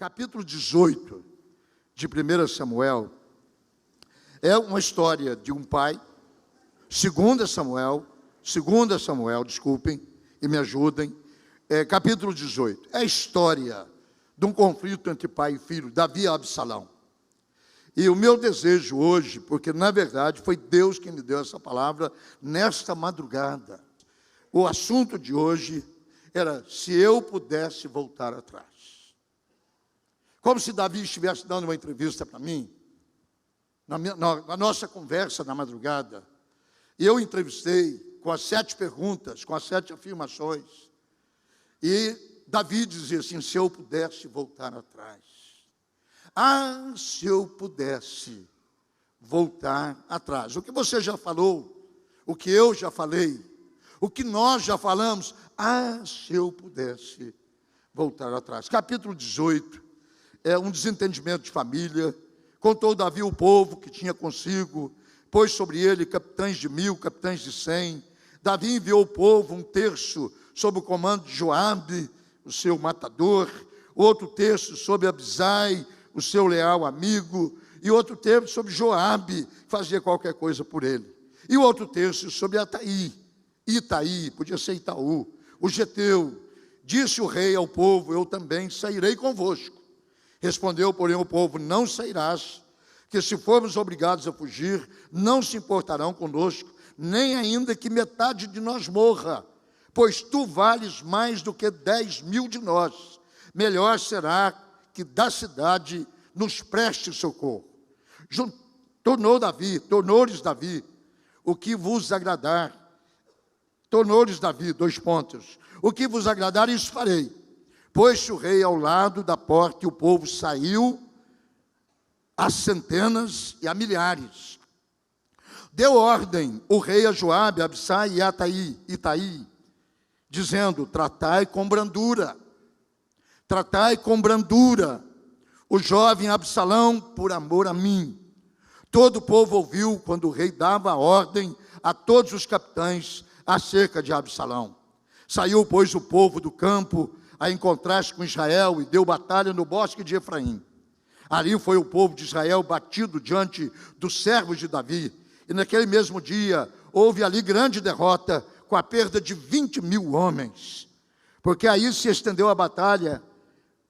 capítulo 18 de 1 Samuel é uma história de um pai. 2 Samuel, desculpem e me ajudem, capítulo 18, é a história de um conflito entre pai e filho, Davi e Absalão. E o meu desejo hoje, porque na verdade foi Deus quem me deu essa palavra nesta madrugada, o assunto de hoje era: se eu pudesse voltar atrás. Como se Davi estivesse dando uma entrevista para mim, na nossa conversa na madrugada, e eu entrevistei com as 7 perguntas, com as 7 afirmações, e Davi dizia assim: se eu pudesse voltar atrás. Ah, se eu pudesse voltar atrás. O que você já falou, o que eu já falei, o que nós já falamos, ah, se eu pudesse voltar atrás. Capítulo 18, é um desentendimento de família. Contou Davi o povo que tinha consigo, pôs sobre ele capitães de 1000, capitães de 100. Davi enviou o povo, um terço sob o comando de Joabe, o seu matador, outro terço sob Abisai, o seu leal amigo, e outro terço sobre Joabe, que fazia qualquer coisa por ele. E outro terço sobre Itaí, podia ser Itaú, o geteu. Disse o rei ao povo: eu também sairei convosco. Respondeu, porém, o povo: não sairás, que se formos obrigados a fugir, não se importarão conosco, nem ainda que metade de nós morra, pois tu vales mais do que 10.000 de nós. Melhor será que da cidade nos preste socorro. Tornou-lhes Davi, o que vos agradar. Tornou-lhes Davi, 2 pontos. O que vos agradar, isso farei. Pôs-se o rei ao lado da porta, e o povo saiu a centenas e a milhares. Deu ordem o rei a Joabe, Abisai e Itaí, dizendo: tratai com brandura o jovem Absalão por amor a mim. Todo o povo ouviu quando o rei dava a ordem a todos os capitães acerca de Absalão. Saiu, pois, o povo do campo a encontrar-se com Israel e deu batalha no bosque de Efraim. Ali foi o povo de Israel batido diante dos servos de Davi. E naquele mesmo dia houve ali grande derrota, com a perda de 20.000 homens. Porque aí se estendeu a batalha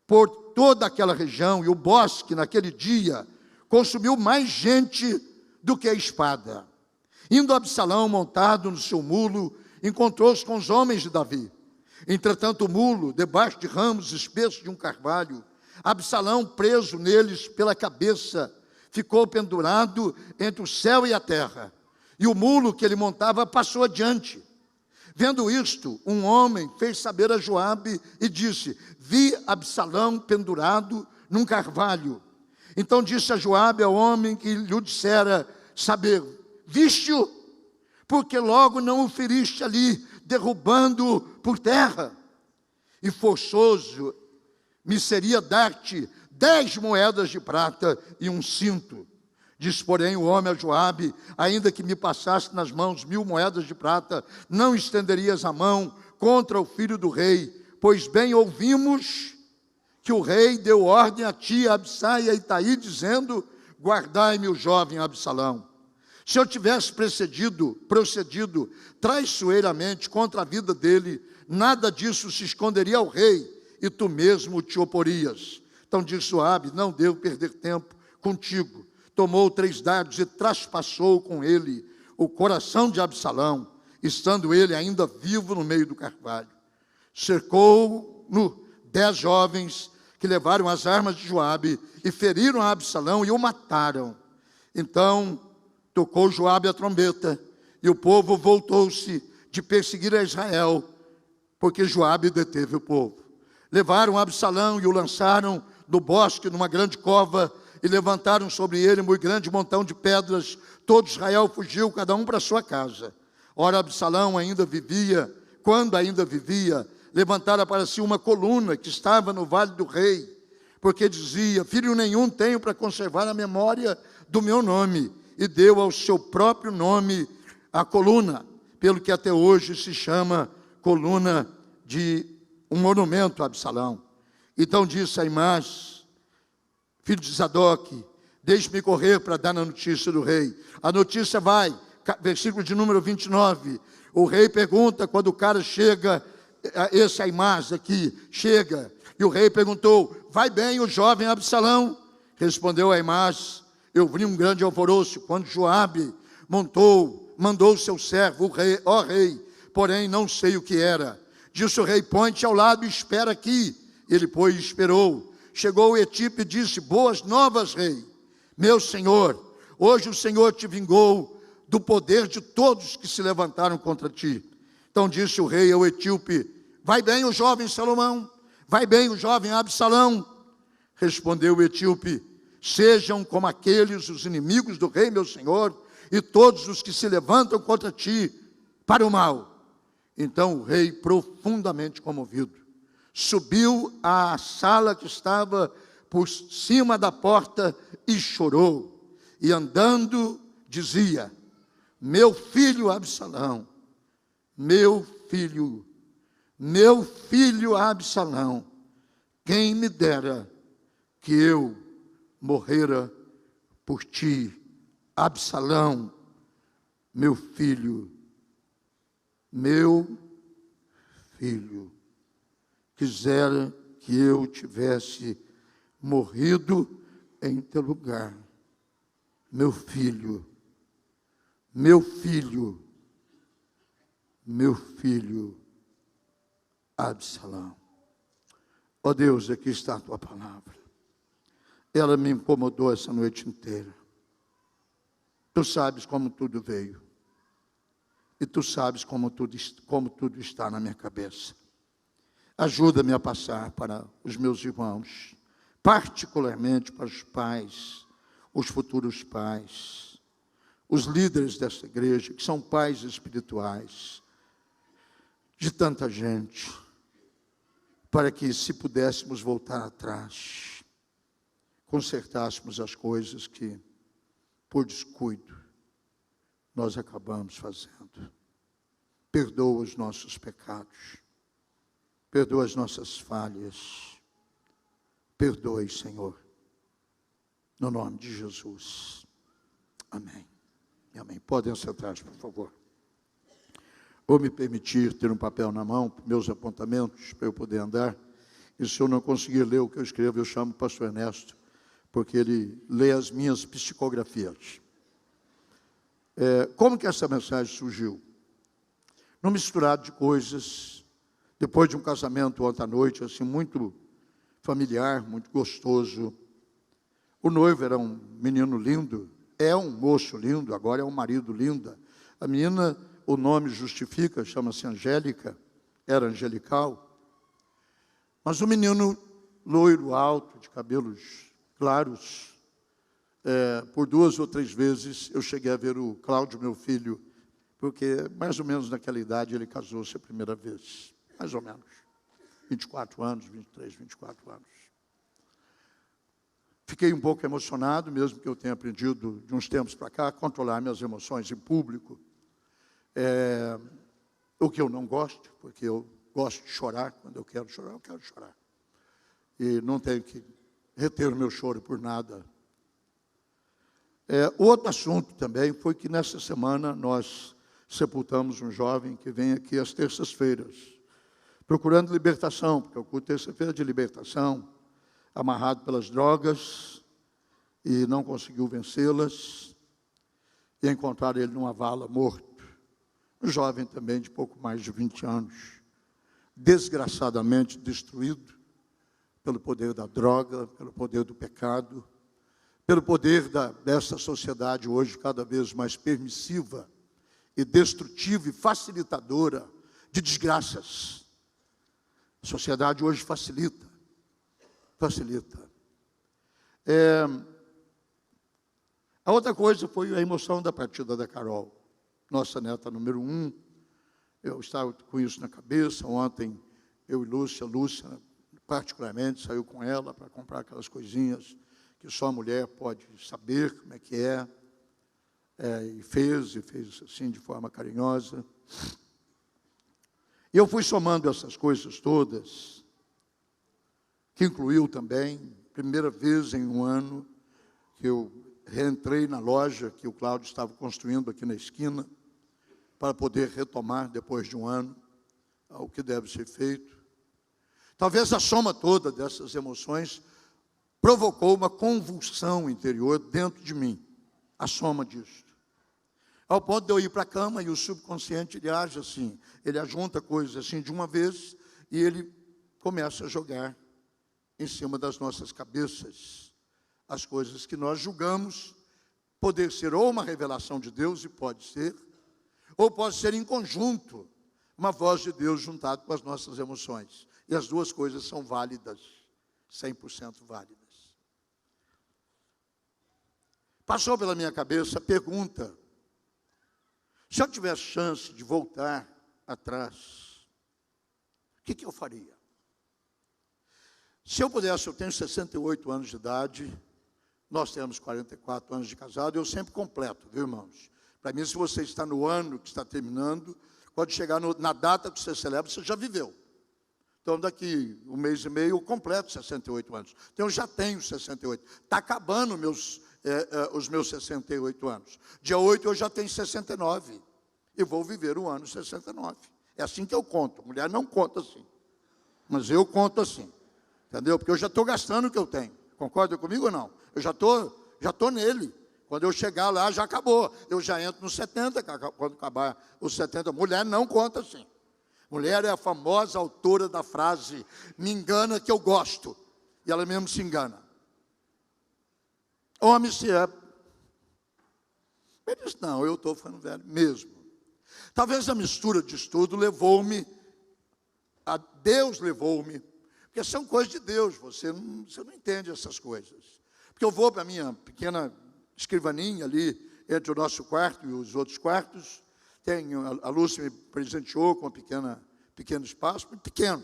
por toda aquela região, e o bosque naquele dia consumiu mais gente do que a espada. Indo Absalão montado no seu mulo, encontrou-se com os homens de Davi. Entretanto o mulo, debaixo de ramos espessos de um carvalho, Absalão, preso neles pela cabeça, ficou pendurado entre o céu e a terra. E o mulo que ele montava passou adiante. Vendo isto, um homem fez saber a Joabe e disse: vi Absalão pendurado num carvalho. Então disse a Joabe ao homem que lhe dissera saber: viste-o? Porque logo não o feriste ali, derrubando-o por terra. E forçoso me seria dar-te 10 moedas de prata e um cinto. Diz, porém, o homem a Joabe: ainda que me passasse nas mãos 1000 moedas de prata, não estenderias a mão contra o filho do rei, pois bem ouvimos que o rei deu ordem a ti, a Abisai e a Itaí, dizendo: guardai-me o jovem Absalão. Se eu tivesse procedido traiçoeiramente contra a vida dele, nada disso se esconderia ao rei, e tu mesmo te oporias. Então disse Joabe: não devo perder tempo contigo. Tomou 3 dardos e traspassou com ele o coração de Absalão, estando ele ainda vivo no meio do carvalho. Cercou-no 10 jovens que levaram as armas de Joabe e feriram a Absalão e o mataram. Então tocou Joabe a trombeta, e o povo voltou-se de perseguir a Israel, porque Joabe deteve o povo. Levaram Absalão e o lançaram no bosque, numa grande cova, e levantaram sobre ele um muito grande montão de pedras. Todo Israel fugiu, cada um para sua casa. Ora, Absalão quando ainda vivia, levantara para si uma coluna que estava no vale do rei, porque dizia: filho nenhum tenho para conservar a memória do meu nome, e deu ao seu próprio nome a coluna, pelo que até hoje se chama coluna de um monumento a Absalão. Então disse Aimás, filho de Zadok, deixe-me correr para dar a notícia do rei. A notícia vai, versículo de número 29. O rei pergunta quando o cara chega, esse Aimás aqui, chega, e o rei perguntou: vai bem o jovem Absalão? Respondeu Aimás: eu vi um grande alvoroço quando Joabe mandou o seu servo, o rei, ó rei, porém não sei o que era. Disse o rei: põe-te ao lado e espera aqui. Ele, pois, esperou. Chegou o etíope e disse: boas novas, rei, meu senhor, hoje o Senhor te vingou do poder de todos que se levantaram contra ti. Então disse o rei ao etíope: vai bem o jovem Salomão? Vai bem o jovem Absalão? Respondeu o etíope: sejam como aqueles os inimigos do rei, meu senhor, e todos os que se levantam contra ti para o mal. Então o rei, profundamente comovido, subiu à sala que estava por cima da porta e chorou. E andando dizia: meu filho Absalão, meu filho Absalão, quem me dera que eu morrera por ti. Absalão, meu filho, quisera que eu tivesse morrido em teu lugar. Meu filho Absalão. Ó Deus, aqui está a tua palavra. Ela me incomodou essa noite inteira. Tu sabes como tudo veio. E tu sabes como tudo está na minha cabeça. Ajuda-me a passar para os meus irmãos, particularmente para os pais, os futuros pais, os líderes desta igreja, que são pais espirituais de tanta gente, para que, se pudéssemos voltar atrás, consertássemos as coisas que, por descuido, nós acabamos fazendo. Perdoa os nossos pecados, perdoa as nossas falhas, perdoe, Senhor, no nome de Jesus. Amém. Amém. Podem sentar-se, por favor. Vou me permitir ter um papel na mão, meus apontamentos, para eu poder andar. E se eu não conseguir ler o que eu escrevo, eu chamo o pastor Ernesto, porque ele lê as minhas psicografias. Como que essa mensagem surgiu? Num misturado de coisas, depois de um casamento ontem à noite, assim, muito familiar, muito gostoso. O noivo era um menino lindo, é um moço lindo, agora é um marido lindo. A menina, o nome justifica, chama-se Angélica, era angelical. Mas o menino loiro, alto, de cabelos claros, por 2 ou 3 vezes eu cheguei a ver o Cláudio, meu filho, porque mais ou menos naquela idade ele casou-se a primeira vez, mais ou menos, 24 anos, 23, 24 anos. Fiquei um pouco emocionado, mesmo que eu tenha aprendido de uns tempos para cá a controlar minhas emoções em público, o que eu não gosto, porque eu gosto de chorar. Quando eu quero chorar, e não tenho que reter o meu choro por nada. Outro assunto também foi que nessa semana nós sepultamos um jovem que vem aqui às terças-feiras, procurando libertação, porque eu culto terça-feira de libertação, amarrado pelas drogas, e não conseguiu vencê-las, e encontraram ele numa vala morto. Um jovem também de pouco mais de 20 anos, desgraçadamente destruído pelo poder da droga, pelo poder do pecado, pelo poder dessa sociedade hoje cada vez mais permissiva e destrutiva e facilitadora de desgraças. A sociedade hoje facilita. A outra coisa foi a emoção da partida da Carol, nossa neta número 1. Eu estava com isso na cabeça. Ontem, eu e Lúcia particularmente, saiu com ela para comprar aquelas coisinhas que só a mulher pode saber como é que é. E fez assim de forma carinhosa. E eu fui somando essas coisas todas, que incluiu também primeira vez em um ano que eu reentrei na loja que o Cláudio estava construindo aqui na esquina, para poder retomar, depois de um ano, o que deve ser feito. Talvez a soma toda dessas emoções provocou uma convulsão interior dentro de mim, a soma disso. Ao ponto de eu ir para a cama e o subconsciente, ele age assim, ele ajunta coisas assim de uma vez e ele começa a jogar em cima das nossas cabeças as coisas que nós julgamos poder ser ou uma revelação de Deus, e pode ser, ou pode ser em conjunto, uma voz de Deus juntada com as nossas emoções. E as duas coisas são válidas, 100% válidas. Passou pela minha cabeça a pergunta: se eu tivesse chance de voltar atrás, o que eu faria? Se eu pudesse, eu tenho 68 anos de idade, nós temos 44 anos de casado, eu sempre completo, viu, irmãos? Para mim, se você está no ano que está terminando, pode chegar na data que você celebra, você já viveu. Então, daqui um mês e meio, eu completo 68 anos. Então, eu já tenho 68. Está acabando os meus 68 anos. Dia 8, eu já tenho 69. E vou viver o ano 69. É assim que eu conto. Mulher não conta assim. Mas eu conto assim. Entendeu? Porque eu já estou gastando o que eu tenho. Concorda comigo ou não? Eu já estou nele. Quando eu chegar lá, já acabou. Eu já entro nos 70, quando acabar os 70. Mulher não conta assim. Mulher é a famosa autora da frase: me engana que eu gosto. E ela mesmo se engana. Homem se é. Ele disse: não, eu estou ficando velho mesmo. Talvez a mistura de estudo levou-me, Deus levou-me, porque são coisas de Deus, você não entende essas coisas. Porque eu vou para a minha pequena escrivaninha ali, entre o nosso quarto e os outros quartos, a Lúcia me presenteou com um pequeno espaço, muito pequeno,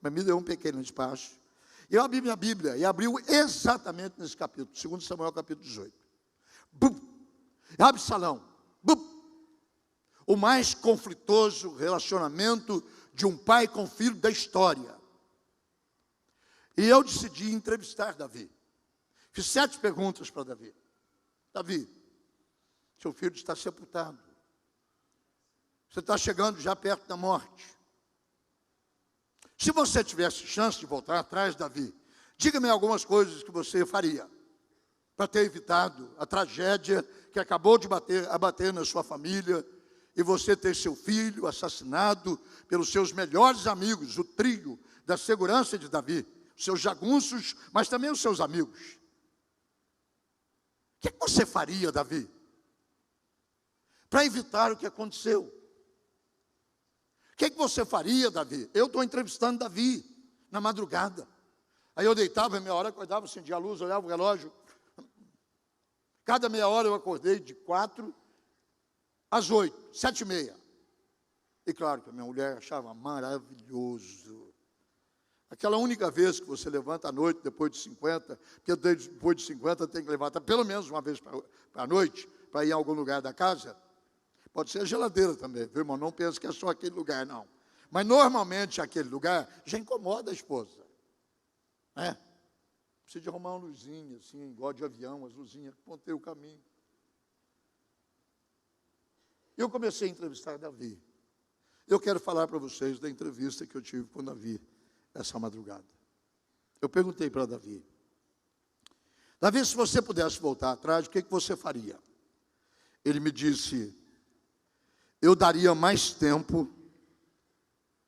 mas me deu um pequeno espaço. E eu abri minha Bíblia, e abriu exatamente nesse capítulo, 2 Samuel capítulo 18. Bum! Absalão, bum! O mais conflitoso relacionamento de um pai com filho da história. E eu decidi entrevistar Davi. Fiz 7 perguntas para Davi. Davi, seu filho está sepultado. Você está chegando já perto da morte. Se você tivesse chance de voltar atrás, Davi, diga-me algumas coisas que você faria para ter evitado a tragédia que acabou de abater na sua família, e você ter seu filho assassinado pelos seus melhores amigos, o trio da segurança de Davi, os seus jagunços, mas também os seus amigos. O que você faria, Davi, para evitar o que aconteceu? O que você faria, Davi? Eu estou entrevistando Davi na madrugada. Aí eu deitava, meia hora, acordava, acendia a luz, olhava o relógio. Cada meia hora eu acordei de 4 às 8, 7h30. E claro que a minha mulher achava maravilhoso. Aquela única vez que você levanta à noite, depois de 50, porque depois de 50 tem que levantar pelo menos uma vez para a noite, para ir em algum lugar da casa. Pode ser a geladeira também, viu, irmão? Não pense que é só aquele lugar, não. Mas normalmente aquele lugar já incomoda a esposa. Né? Precisa de arrumar uma luzinha, assim, igual de avião, as luzinhas que ponteiam o caminho. Eu comecei a entrevistar Davi. Eu quero falar para vocês da entrevista que eu tive com Davi essa madrugada. Eu perguntei para Davi: Davi, se você pudesse voltar atrás, o que você faria? Ele me disse: eu daria mais tempo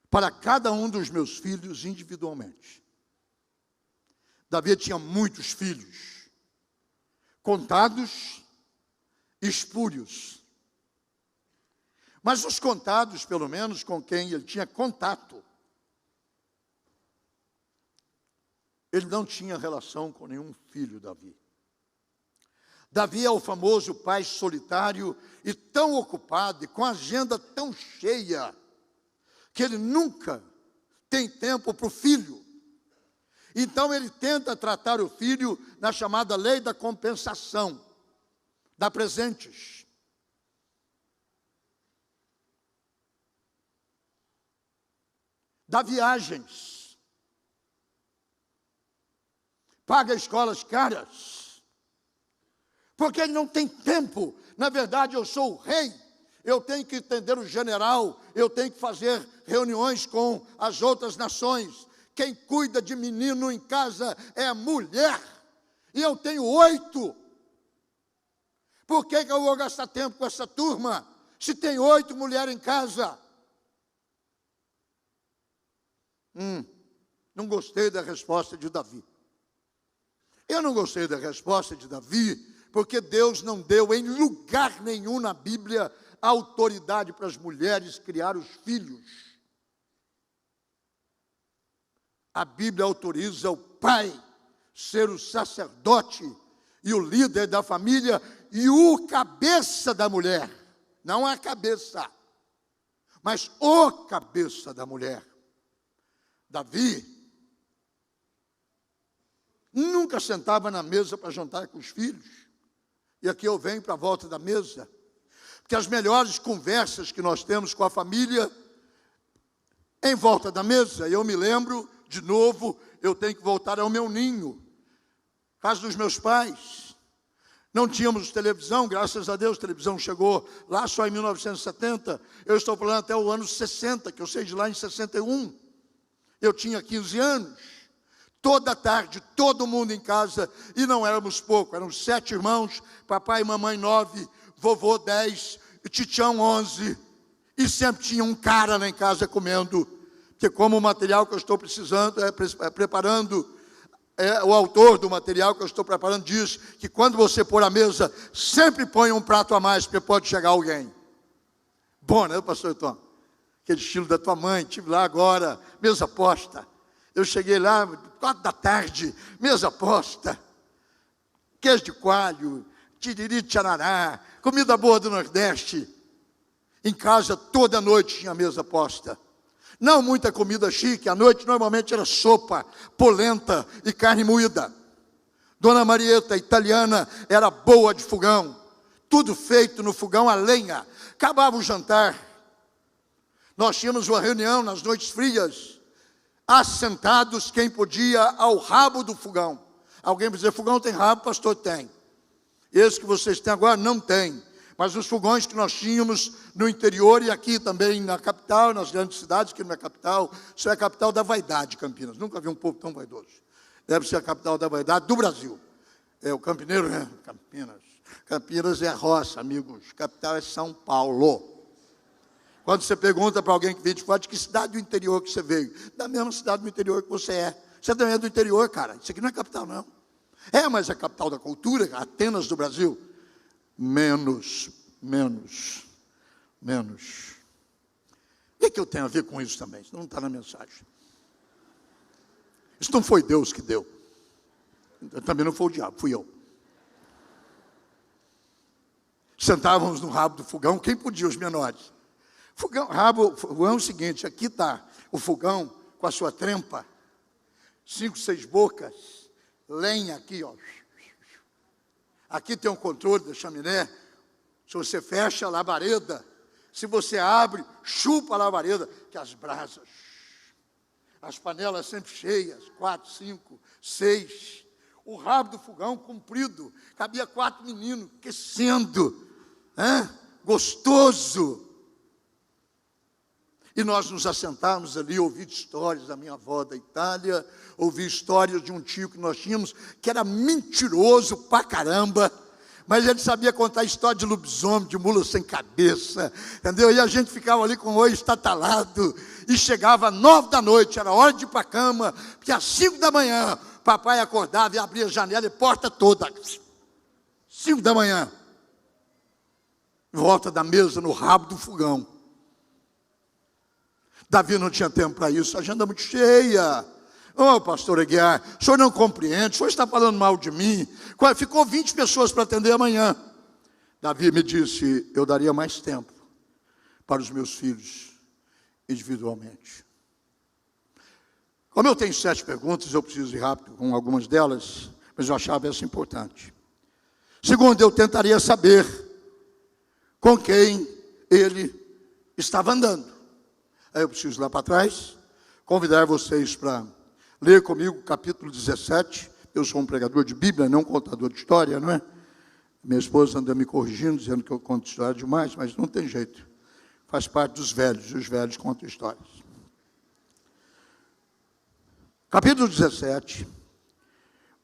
para cada um dos meus filhos individualmente. Davi tinha muitos filhos, contados e espúrios. Mas os contados, pelo menos, com quem ele tinha contato, ele não tinha relação com nenhum filho, Davi. Davi é o famoso pai solitário e tão ocupado, e com a agenda tão cheia, que ele nunca tem tempo para o filho. Então ele tenta tratar o filho na chamada lei da compensação, dá presentes. Dá viagens. paga escolas caras, porque ele não tem tempo. Na verdade, eu sou o rei, eu tenho que entender o general, eu tenho que fazer reuniões com as outras nações. Quem cuida de menino em casa é a mulher, e eu tenho 8. Por que eu vou gastar tempo com essa turma, se tem 8 mulheres em casa? Não gostei da resposta de Davi. Eu não gostei da resposta de Davi, porque Deus não deu em lugar nenhum na Bíblia autoridade para as mulheres criar os filhos. A Bíblia autoriza o pai ser o sacerdote e o líder da família e o cabeça da mulher. Não a cabeça, mas o cabeça da mulher. Davi nunca sentava na mesa para jantar com os filhos. E aqui eu venho para a volta da mesa, porque as melhores conversas que nós temos com a família em volta da mesa. Eu me lembro, de novo, eu tenho que voltar ao meu ninho, casa dos meus pais. Não tínhamos televisão, graças a Deus, a televisão chegou lá só em 1970. Eu estou falando até o ano 60, que eu sei de lá em 61. Eu tinha 15 anos. Toda tarde, todo mundo em casa, e não éramos pouco, eram 7 irmãos, papai e mamãe 9, vovô 10, titião 11, e sempre tinha um cara lá em casa comendo, porque como o material que eu estou preparando, o autor do material que eu estou preparando diz que quando você pôr a mesa, sempre põe um prato a mais, porque pode chegar alguém. Bom, né, pastor Tom? Aquele estilo da tua mãe, estive lá agora, mesa posta. Eu cheguei lá, 4 da tarde, mesa posta, queijo de coalho, tiriri de tcharará, comida boa do Nordeste. Em casa, toda noite tinha mesa posta. Não muita comida chique, à noite normalmente era sopa, polenta e carne moída. Dona Marieta, italiana, era boa de fogão. Tudo feito no fogão a lenha. Acabava o jantar. Nós tínhamos uma reunião nas noites frias, assentados, quem podia, ao rabo do fogão. Alguém vai dizer, fogão tem rabo? Pastor, tem. Esse que vocês têm agora não tem. Mas os fogões que nós tínhamos no interior e aqui também na capital, nas grandes cidades, que não é capital, isso é a capital da vaidade, Campinas. Nunca vi um povo tão vaidoso. Deve ser a capital da vaidade do Brasil. É o campineiro, né? Campinas. Campinas é a roça, amigos. Capital é São Paulo. Quando você pergunta para alguém que vem de fora, de que cidade do interior que você veio? Da mesma cidade do interior que você é. Você também é do interior, cara. Isso aqui não é capital, não. É, mas é a capital da cultura, Atenas do Brasil. Menos. O que eu tenho a ver com isso também? Isso não está na mensagem. Isso não foi Deus que deu. Também não foi o diabo, fui eu. Sentávamos no rabo do fogão, quem podia? Os menores. Fogão é o seguinte, aqui está o fogão com a sua trempa, 5, 6 bocas, lenha aqui, ó. Aqui tem um controle da chaminé. Se você fecha a labareda, se você abre, chupa a labareda, que as brasas, as panelas sempre cheias, 4, 5, 6. O rabo do fogão comprido, cabia 4 meninos, aquecendo, gostoso. E nós nos assentávamos ali, ouvi histórias da minha avó da Itália, ouvi histórias de um tio que nós tínhamos, que era mentiroso pra caramba, mas ele sabia contar história de lobisomem, de mula sem cabeça, entendeu? E a gente ficava ali com o olho estatalado, e chegava às 9 da noite, era hora de ir para a cama, porque às 5 da manhã, papai acordava e abria a janela e porta toda. 5 da manhã, em volta da mesa, no rabo do fogão. Davi não tinha tempo para isso, a agenda muito cheia. Pastor Aguiar, o senhor não compreende, o senhor está falando mal de mim. Ficou 20 pessoas para atender amanhã. Davi me disse, eu daria mais tempo para os meus filhos, individualmente. Como eu tenho 7 perguntas, eu preciso ir rápido com algumas delas, mas eu achava essa importante. Segundo, eu tentaria saber com quem ele estava andando. Aí eu preciso ir lá para trás, convidar vocês para ler comigo capítulo 17, Eu sou um pregador de Bíblia, não um contador de história, não é? Minha esposa anda me corrigindo, dizendo que eu conto história demais, mas não tem jeito. Faz parte dos velhos, e os velhos contam histórias. Capítulo 17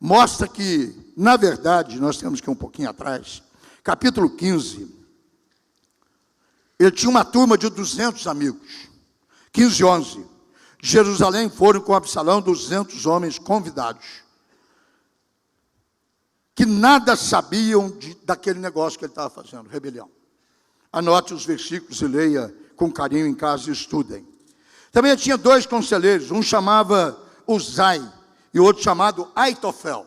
mostra que, na verdade, nós temos que ir um pouquinho atrás. Capítulo 15, ele tinha uma turma de 200 amigos. 15 e 11. De Jerusalém foram com Absalão 200 homens convidados, que nada sabiam daquele negócio que ele estava fazendo, rebelião. Anote os versículos e leia com carinho em casa e estudem. Também tinha 2 conselheiros, um chamava Uzai e outro chamado Aitofel.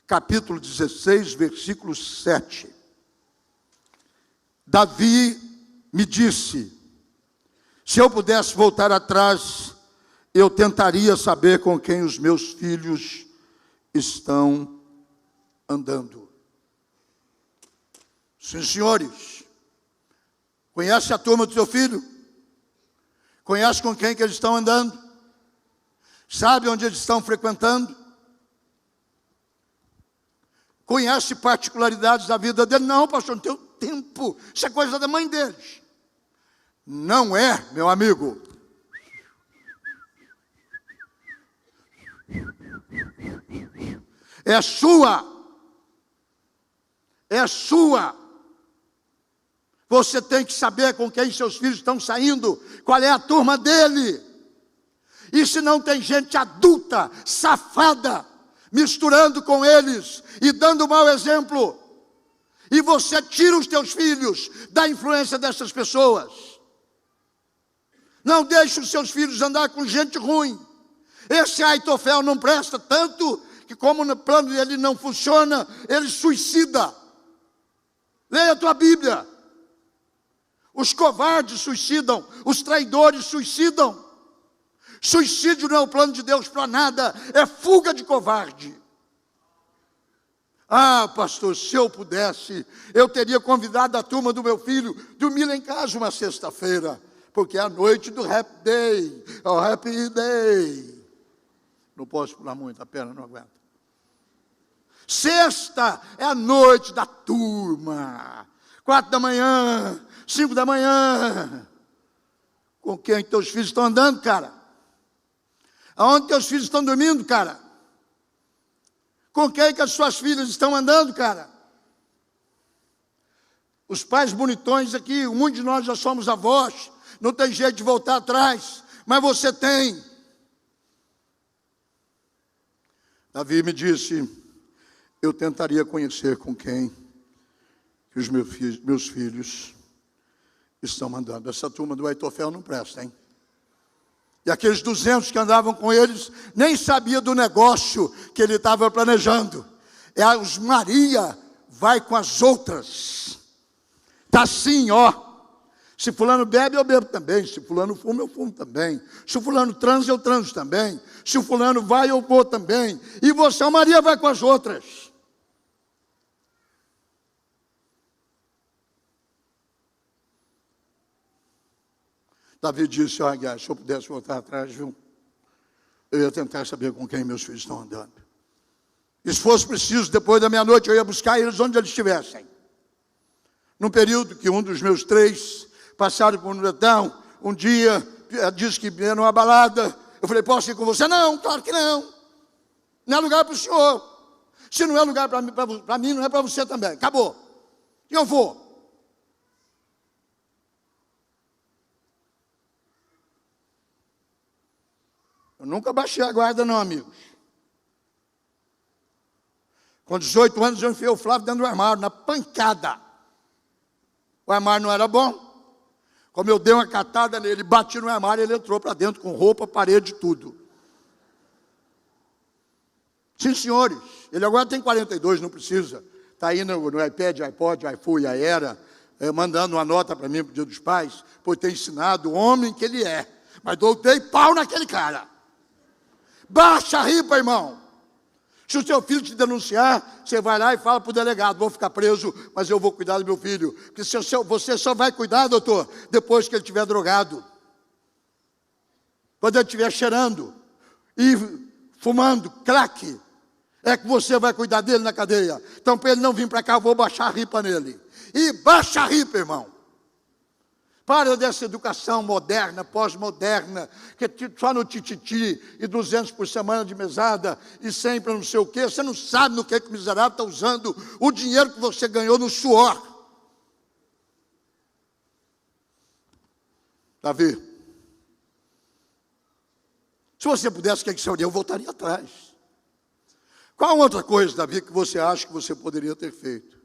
Capítulo 16, versículo 7. Davi me disse: se eu pudesse voltar atrás, eu tentaria saber com quem os meus filhos estão andando. Sim, senhores. Conhece a turma do seu filho? Conhece com quem que eles estão andando? Sabe onde eles estão frequentando? Conhece particularidades da vida dele? Não, pastor, não tenho tempo. Isso é coisa da mãe deles. Não é, meu amigo. É sua. É sua. Você tem que saber com quem seus filhos estão saindo, qual é a turma dele. E se não tem gente adulta, safada, misturando com eles e dando mau exemplo, e você tira os teus filhos da influência dessas pessoas. Não deixe os seus filhos andar com gente ruim. Esse Aitofel não presta tanto que, como no plano dele não funciona, ele suicida. Leia a tua Bíblia. Os covardes suicidam, os traidores suicidam. Suicídio não é o plano de Deus para nada, é fuga de covarde. Ah, pastor, se eu pudesse, eu teria convidado a turma do meu filho dormir lá em casa uma sexta-feira, porque é a noite do Happy Day, é o Happy Day. Não posso pular muito, a perna não aguenta. Sexta é a noite da turma, 4 da manhã, 5 da manhã. Com quem teus filhos estão andando, cara? Aonde teus filhos estão dormindo, cara? Com quem que as suas filhas estão andando, cara? Os pais bonitões aqui, muitos de nós já somos avós, não tem jeito de voltar atrás, mas você tem. Davi me disse: eu tentaria conhecer com quem que os meus filhos estão andando. Essa turma do Aitofel não presta, hein? E aqueles 200 que andavam com eles, nem sabia do negócio que ele estava planejando. É os Maria vai com as outras. Está assim, ó. Se fulano bebe, eu bebo também. Se fulano fuma, eu fumo também. Se o fulano transa, eu transo também. Se o fulano vai, eu vou também. E você, a Maria, vai com as outras. Davi disse: olha, se eu pudesse voltar atrás, viu, eu ia tentar saber com quem meus filhos estão andando. E se fosse preciso, depois da meia-noite, eu ia buscar eles onde eles estivessem. Num período que um dos meus 3 passaram por um Betão, um dia disse que ia numa balada. Eu falei: posso ir com você? Não, claro que não. Não é lugar para o senhor. Se não é lugar para mim, não é para você também. Acabou. E eu vou. Eu nunca baixei a guarda, não, amigos. Com 18 anos, eu enfiei o Flávio dentro do armário, na pancada. O armário não era bom. Como eu dei uma catada nele, bati no armário, ele entrou para dentro com roupa, parede, tudo. Sim, senhores. Ele agora tem 42, não precisa. Está aí no iPad, iPod, iPhone, Aera, mandando uma nota para mim, para o Dia dos Pais, pois tem ensinado o homem que ele é. Mas dei pau naquele cara. Baixa a ripa, irmão. Se o seu filho te denunciar, você vai lá e fala para o delegado: vou ficar preso, mas eu vou cuidar do meu filho. Porque você só vai cuidar, doutor, depois que ele estiver drogado. Quando ele estiver cheirando e fumando crack. É que você vai cuidar dele na cadeia. Então, para ele não vir para cá, eu vou baixar a ripa nele. E baixa a ripa, irmão. Para dessa educação moderna, pós-moderna, que é só no tititi e 200 por semana de mesada e sempre não sei o quê. Você não sabe no que o miserável está usando o dinheiro que você ganhou no suor. Davi, se você pudesse, o que você faria? Eu voltaria atrás. Qual outra coisa, Davi, que você acha que você poderia ter feito?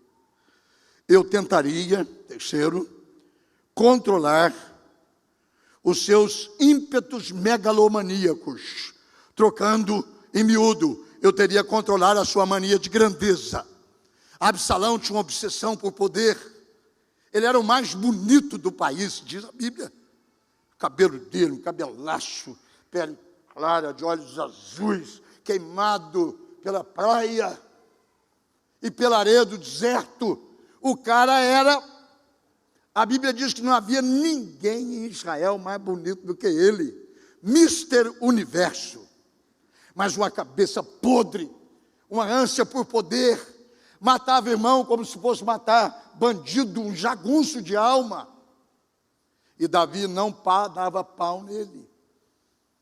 Eu tentaria, terceiro, controlar os seus ímpetos megalomaníacos. Trocando em miúdo, eu teria controlar a sua mania de grandeza. Absalão tinha uma obsessão por poder. Ele era o mais bonito do país, diz a Bíblia. O cabelo dele, um cabelaço, pele clara, de olhos azuis, queimado pela praia e pela areia do deserto. O cara era... A Bíblia diz que não havia ninguém em Israel mais bonito do que ele. Mister Universo. Mas uma cabeça podre, uma ânsia por poder. Matava irmão como se fosse matar bandido, um jagunço de alma. E Davi não dava pau nele.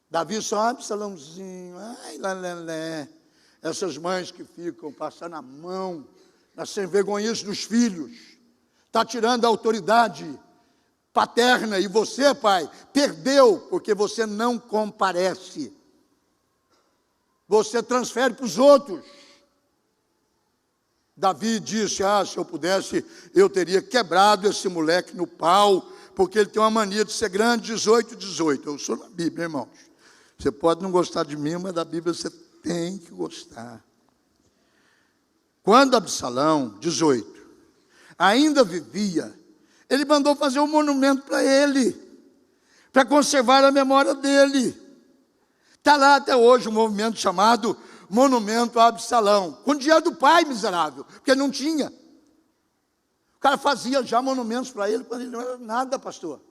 Davi só, Absalãozinho, ai, lelé. Essas mães que ficam passando a mão na sem-vergonhice dos filhos. Está tirando a autoridade paterna e você, pai, perdeu porque você não comparece. Você transfere para os outros. Davi disse, se eu pudesse, eu teria quebrado esse moleque no pau, porque ele tem uma mania de ser grande, 18. Eu sou na Bíblia, irmãos. Você pode não gostar de mim, mas da Bíblia você tem que gostar. Quando Absalão, 18, ainda vivia, ele mandou fazer um monumento para ele, para conservar a memória dele. Está lá até hoje um movimento chamado Monumento a Absalão, com dinheiro do pai, miserável, porque não tinha. O cara fazia já monumentos para ele, quando ele não era nada, pastor.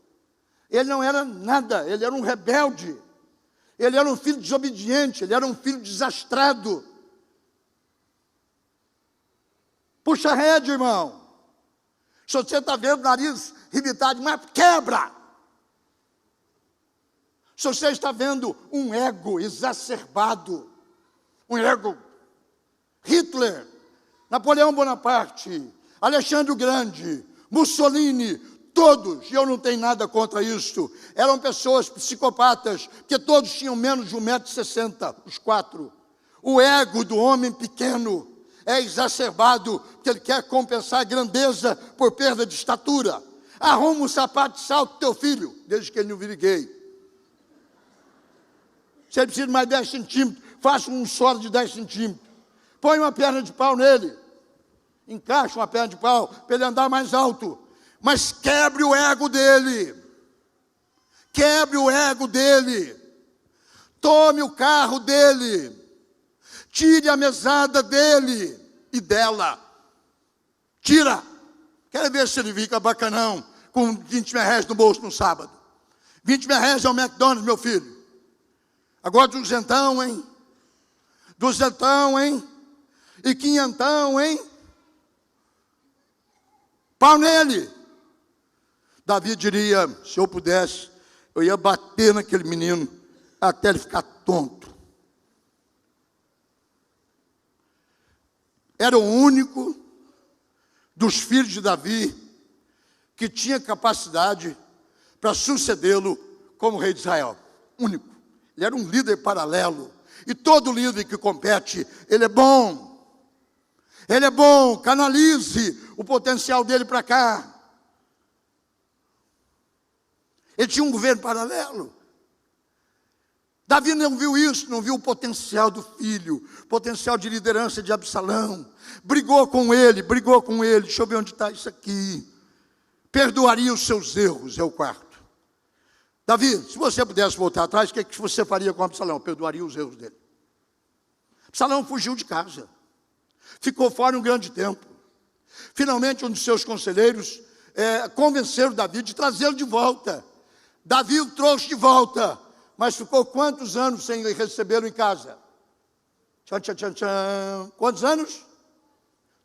Ele não era nada, ele era um rebelde, ele era um filho desobediente, ele era um filho desastrado. Puxa a rédea, irmão. Se você está vendo o nariz irritado demais, quebra. Se você está vendo um ego exacerbado, um ego, Hitler, Napoleão Bonaparte, Alexandre o Grande, Mussolini, todos, e eu não tenho nada contra isso, eram pessoas psicopatas, porque todos tinham menos de 1,60 m, os quatro. O ego do homem pequeno é exacerbado, porque ele quer compensar a grandeza por perda de estatura. Arruma um sapato de salto do teu filho, desde que ele não vire gay. Se ele precisa de mais 10 centímetros, faça um solo de 10 centímetros. Põe uma perna de pau nele. Encaixa uma perna de pau para ele andar mais alto. Mas quebre o ego dele. Quebre o ego dele. Tome o carro dele. Tire a mesada dele e dela. Tira. Quero ver se ele fica bacanão com 20 mil reais no bolso no sábado. 20 mil reais é o McDonald's, meu filho. Agora duzentão, hein? Duzentão, hein? E quinhentão, hein? Pau nele. Davi diria, se eu pudesse, eu ia bater naquele menino até ele ficar tonto. Era o único dos filhos de Davi que tinha capacidade para sucedê-lo como rei de Israel. Único. Ele era um líder paralelo. E todo líder que compete, ele é bom. Ele é bom, canalize o potencial dele para cá. Ele tinha um governo paralelo. Davi não viu isso, não viu o potencial do filho, potencial de liderança de Absalão. Brigou com ele, deixa eu ver onde está isso aqui. Perdoaria os seus erros, é o quarto. Davi, se você pudesse voltar atrás, o que você faria com Absalão? Perdoaria os erros dele. Absalão fugiu de casa. Ficou fora um grande tempo. Finalmente, um dos seus conselheiros convenceram Davi de trazê-lo de volta. Davi o trouxe de volta. Mas ficou quantos anos sem recebê-lo em casa? Tchan, tchan, tchan, tchan. Quantos anos?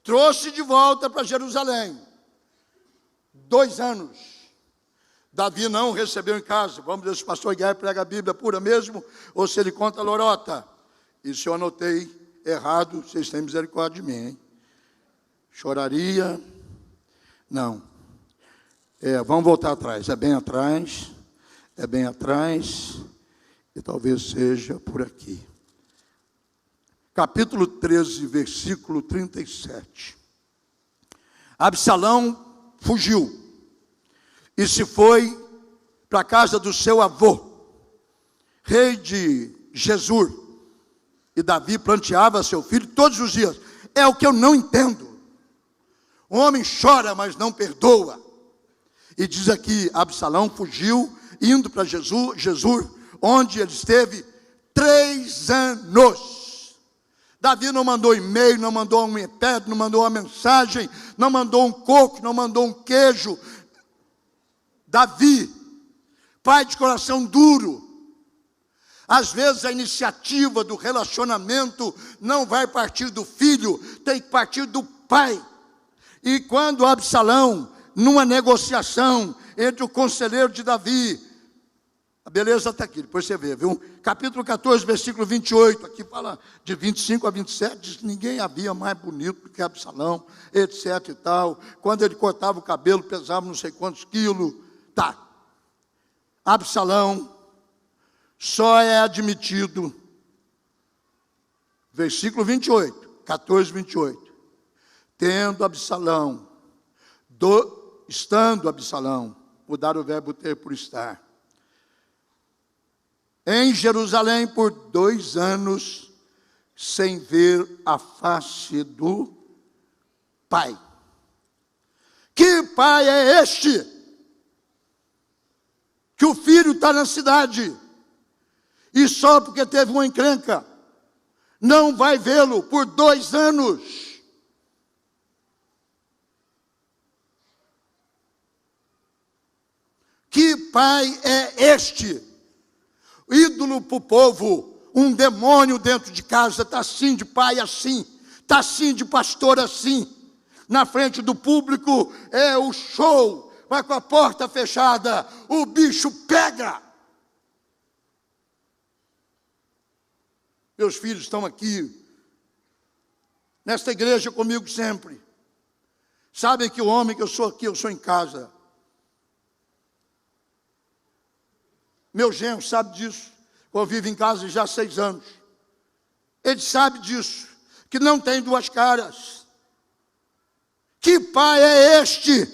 Trouxe de volta para Jerusalém. 2 anos. Davi não recebeu em casa. Vamos ver se o pastor Guilherme prega a Bíblia pura mesmo, ou se ele conta a lorota. E se eu anotei errado, vocês têm misericórdia de mim, hein? Choraria. Não. Vamos voltar atrás. É bem atrás. É bem atrás. E talvez seja por aqui. Capítulo 13, versículo 37. Absalão fugiu e se foi para a casa do seu avô, rei de Gesur. E Davi planteava seu filho todos os dias. É o que eu não entendo. O homem chora, mas não perdoa. E diz aqui, Absalão fugiu, indo para Gesur, onde ele esteve 3 anos. Davi não mandou e-mail, não mandou um iPad, não mandou uma mensagem, não mandou um coco, não mandou um queijo. Davi, pai de coração duro. Às vezes a iniciativa do relacionamento não vai partir do filho, tem que partir do pai. E quando Absalão, numa negociação entre o conselheiro de Davi, a beleza está aqui, depois você vê, viu? Capítulo 14, versículo 28, aqui fala de 25 a 27, diz que ninguém havia mais bonito do que Absalão, etc e tal. Quando ele cortava o cabelo, pesava não sei quantos quilos. Tá. Absalão só é admitido, versículo 28, 14, 28. Tendo Absalão, estando Absalão, mudar o verbo ter por estar, em Jerusalém por 2 anos, sem ver a face do pai. Que pai é este? Que o filho está na cidade, e só porque teve uma encrenca, não vai vê-lo por 2 anos. Que pai é este? Ídolo para o povo, um demônio dentro de casa, está assim de pai assim, está assim de pastor assim, na frente do público é o show, vai com a porta fechada, o bicho pega. Meus filhos estão aqui, nesta igreja comigo sempre. Sabem que o homem que eu sou aqui, eu sou em casa. Meu genro sabe disso, convive em casa já há 6 anos. Ele sabe disso, que não tem 2 caras. Que pai é este?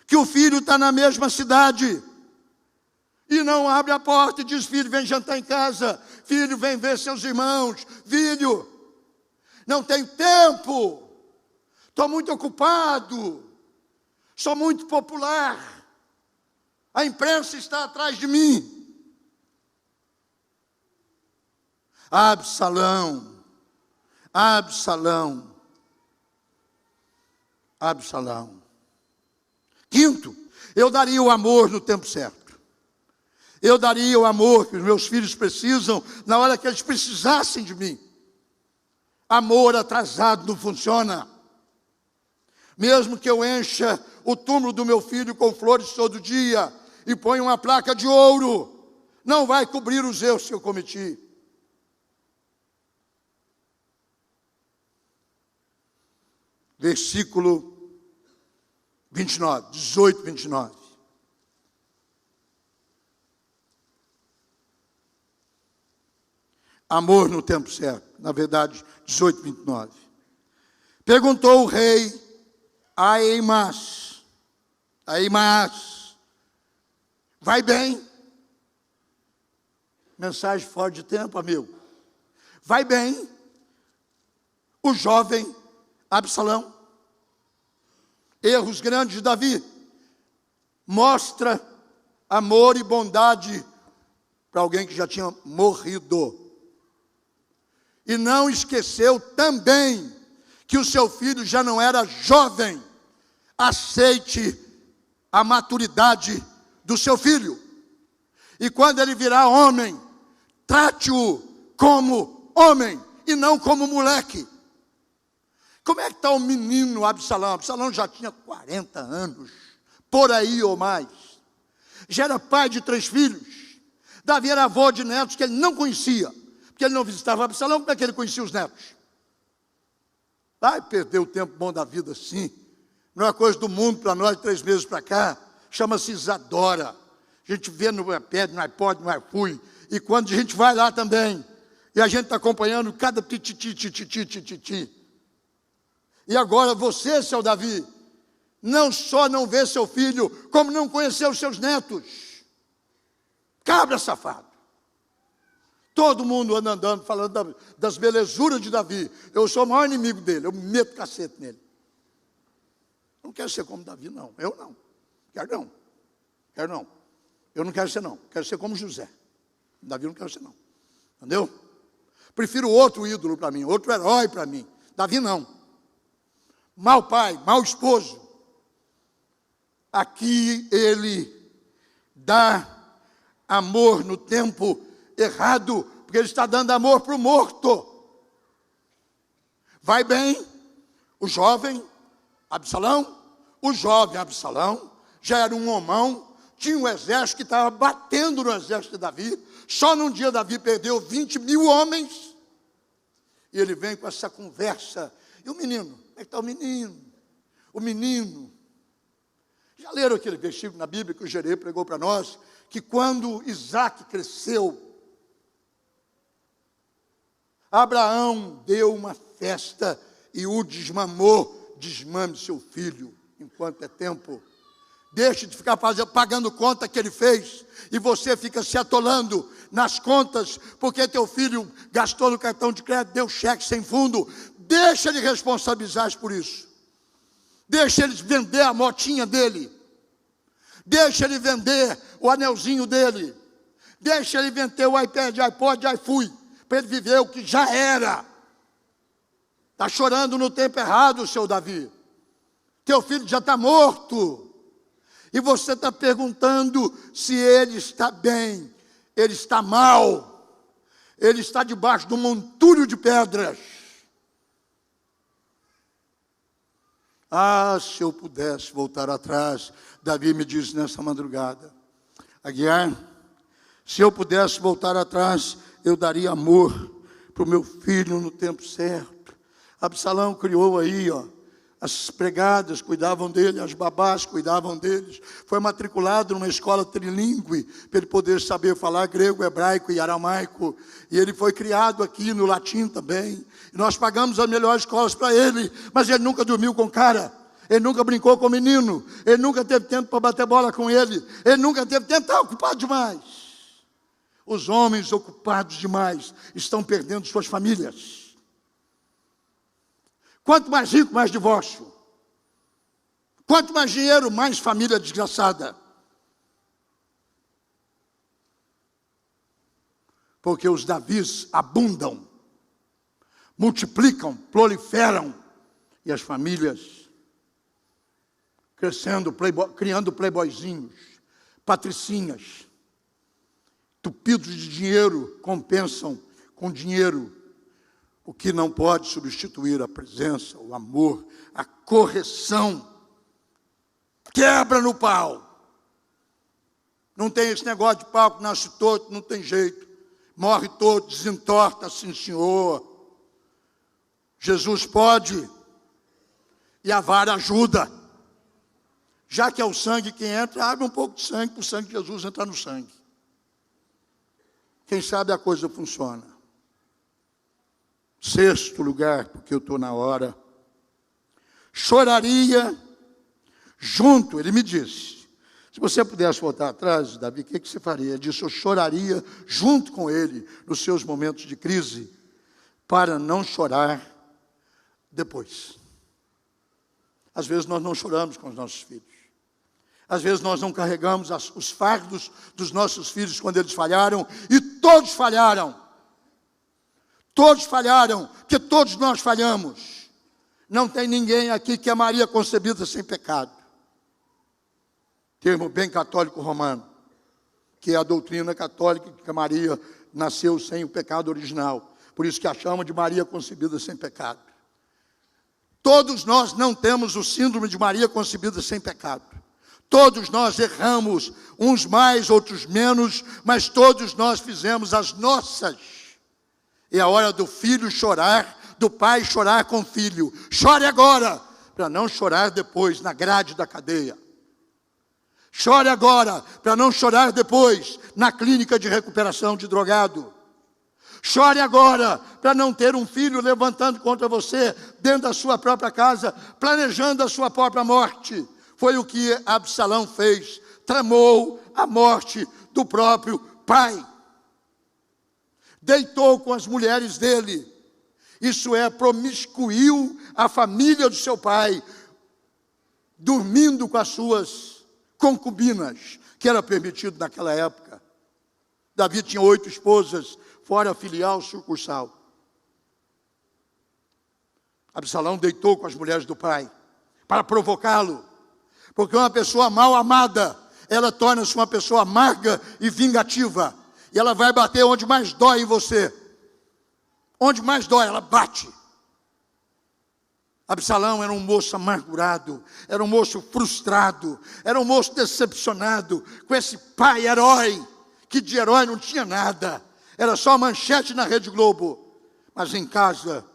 Que o filho está na mesma cidade e não abre a porta e diz, filho, vem jantar em casa, filho, vem ver seus irmãos, filho, não tenho tempo, estou muito ocupado, sou muito popular, a imprensa está atrás de mim. Absalão, Absalão, Absalão. Quinto, eu daria o amor no tempo certo. Eu daria o amor que os meus filhos precisam na hora que eles precisassem de mim. Amor atrasado não funciona. Mesmo que eu encha o túmulo do meu filho com flores todo dia e ponha uma placa de ouro, não vai cobrir os erros que eu cometi. Versículo 29, 18, 29. Amor no tempo certo. Na verdade, 18, 29. Perguntou o rei a Ahimaas. Vai bem? Mensagem fora de tempo, amigo. Vai bem? O jovem Absalão. Erros grandes de Davi. Mostra amor e bondade para alguém que já tinha morrido. E não esqueceu também que o seu filho já não era jovem. Aceite a maturidade do seu filho. E quando ele virar homem, trate-o como homem e não como moleque. Como é que está o menino Absalão? Absalão já tinha 40 anos, por aí ou mais. Já era pai de 3 filhos. Davi era avô de netos que ele não conhecia, porque ele não visitava Absalão. Como é que ele conhecia os netos? Vai perder o tempo bom da vida assim. Não é coisa do mundo para nós, 3 meses para cá. Chama-se Isadora. A gente vê no iPad, no iPod, no iFui. E quando a gente vai lá também, e a gente está acompanhando cada tititi. E agora você, seu Davi, não só não vê seu filho, como não conheceu os seus netos. Cabra safado. Todo mundo anda andando, falando das belezuras de Davi. Eu sou o maior inimigo dele, eu meto cacete nele. Não quero ser como Davi, não. Eu não. Quero não. Eu não quero ser, não. Quero ser como José. Davi eu não quero ser, não. Entendeu? Prefiro outro ídolo para mim, outro herói para mim. Davi não. Mau pai, mau esposo. Aqui ele dá amor no tempo errado, porque ele está dando amor para o morto. Vai bem, o jovem Absalão já era um homão, tinha um exército que estava batendo no exército de Davi. Só num dia Davi perdeu 20.000 homens. E ele vem com essa conversa. E o menino? Como é que está o menino? O menino. Já leram aquele versículo na Bíblia que o Gerê pregou para nós? Que quando Isaac cresceu, Abraão deu uma festa e o desmamou. Desmame seu filho enquanto é tempo. Deixe de ficar pagando conta que ele fez. E você fica se atolando nas contas, porque teu filho gastou no cartão de crédito, deu cheque sem fundo. Deixa ele responsabilizar por isso. Deixa ele vender a motinha dele. Deixa ele vender o anelzinho dele. Deixa ele vender o iPad, iPod, iFui, para ele viver o que já era. Está chorando no tempo errado, seu Davi. Teu filho já está morto. E você está perguntando se ele está bem. Ele está mal. Ele está debaixo de um montúrio de pedras. Ah, se eu pudesse voltar atrás, Davi me disse nessa madrugada. Aguiar, se eu pudesse voltar atrás, eu daria amor para o meu filho no tempo certo. Absalão criou aí, as pregadas cuidavam dele, as babás cuidavam deles. Foi matriculado numa escola trilingüe, para ele poder saber falar grego, hebraico e aramaico. E ele foi criado aqui no latim também. E nós pagamos as melhores escolas para ele, mas ele nunca dormiu com cara. Ele nunca brincou com o menino. Ele nunca teve tempo para bater bola com ele. Ele nunca teve tempo, está ocupado demais. Os homens ocupados demais estão perdendo suas famílias. Quanto mais rico, mais divórcio. Quanto mais dinheiro, mais família desgraçada. Porque os Davis abundam, multiplicam, proliferam. E as famílias crescendo, criando playboyzinhos, patricinhas, tupidos de dinheiro, compensam com dinheiro o que não pode substituir a presença, o amor, a correção. Quebra no pau. Não tem esse negócio de pau que nasce torto, não tem jeito. Morre torto, desentorta, sim senhor. Jesus pode. E a vara ajuda. Já que é o sangue quem entra, abre um pouco de sangue para o sangue de Jesus entrar no sangue. Quem sabe a coisa funciona. 6º lugar, porque eu estou na hora. Choraria junto, ele me disse. Se você pudesse voltar atrás, Davi, o que você faria? Ele disse, eu choraria junto com ele nos seus momentos de crise, para não chorar depois. Às vezes nós não choramos com os nossos filhos. Às vezes nós não carregamos os fardos dos nossos filhos quando eles falharam, e todos falharam. Todos falharam, que todos nós falhamos. Não tem ninguém aqui que é Maria concebida sem pecado. Termo bem católico romano, que é a doutrina católica que Maria nasceu sem o pecado original. Por isso que a chama de Maria concebida sem pecado. Todos nós não temos o síndrome de Maria concebida sem pecado. Todos nós erramos, uns mais, outros menos, mas todos nós fizemos as nossas. É a hora do filho chorar, do pai chorar com o filho. Chore agora, para não chorar depois na grade da cadeia. Chore agora, para não chorar depois na clínica de recuperação de drogado. Chore agora, para não ter um filho levantando contra você dentro da sua própria casa, planejando a sua própria morte. Foi o que Absalão fez, tramou a morte do próprio pai. Deitou com as mulheres dele, isso é, promiscuiu a família do seu pai, dormindo com as suas concubinas, que era permitido naquela época. Davi tinha 8 esposas, fora a filial sucursal. Absalão deitou com as mulheres do pai, para provocá-lo. Porque uma pessoa mal amada, ela torna-se uma pessoa amarga e vingativa. E ela vai bater onde mais dói em você. Onde mais dói, ela bate. Absalão era um moço amargurado, era um moço frustrado, era um moço decepcionado com esse pai herói, que de herói não tinha nada. Era só manchete na Rede Globo. Mas em casa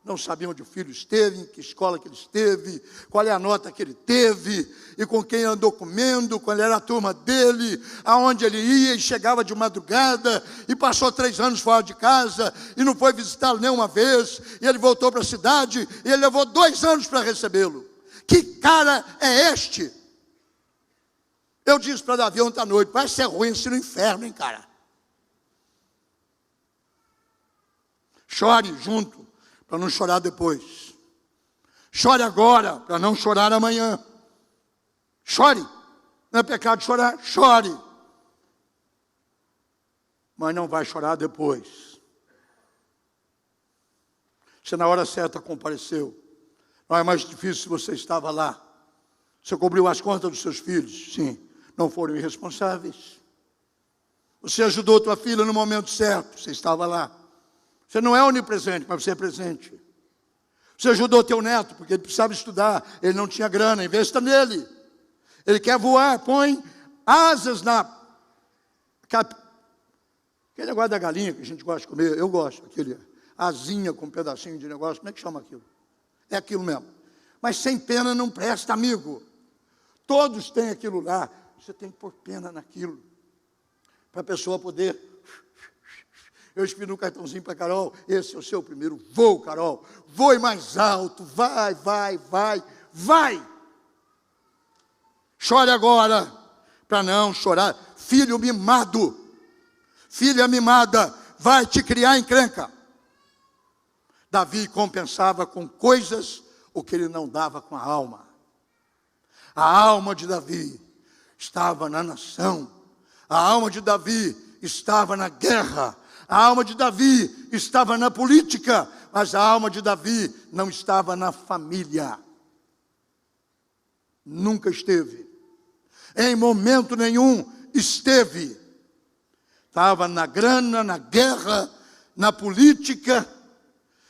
não sabia onde o filho esteve, em que escola que ele esteve, qual é a nota que ele teve, e com quem andou comendo, qual era a turma dele, aonde ele ia e chegava de madrugada, e passou 3 anos fora de casa, e não foi visitá-lo nenhuma vez, e ele voltou para a cidade, e ele levou 2 anos para recebê-lo. Que cara é este? Eu disse para Davi ontem à noite, vai ser ruim isso no inferno, hein, cara? Chore junto, para não chorar depois. Chore agora, para não chorar amanhã. Chore. Não é pecado chorar? Chore. Mas não vai chorar depois. Você na hora certa compareceu. Não é mais difícil se você estava lá. Você cobriu as contas dos seus filhos? Sim. Não foram irresponsáveis. Você ajudou tua filha no momento certo? Você estava lá. Você não é onipresente, mas você é presente. Você ajudou teu neto, porque ele precisava estudar, ele não tinha grana, investa nele. Ele quer voar, põe asas na... Aquele negócio da galinha que a gente gosta de comer, eu gosto, aquele asinha com um pedacinho de negócio, como é que chama aquilo? É aquilo mesmo. Mas sem pena não presta, amigo. Todos têm aquilo lá, você tem que pôr pena naquilo, para a pessoa poder... Eu escrevi no cartãozinho para Carol, esse é o seu primeiro voo, Carol. Voe mais alto, vai, vai, vai, vai. Chore agora, para não chorar. Filho mimado, filha mimada, vai te criar encrenca. Davi compensava com coisas o que ele não dava com a alma. A alma de Davi estava na nação. A alma de Davi estava na guerra. A alma de Davi estava na política, mas a alma de Davi não estava na família. Nunca esteve. Em momento nenhum esteve. Estava na grana, na guerra, na política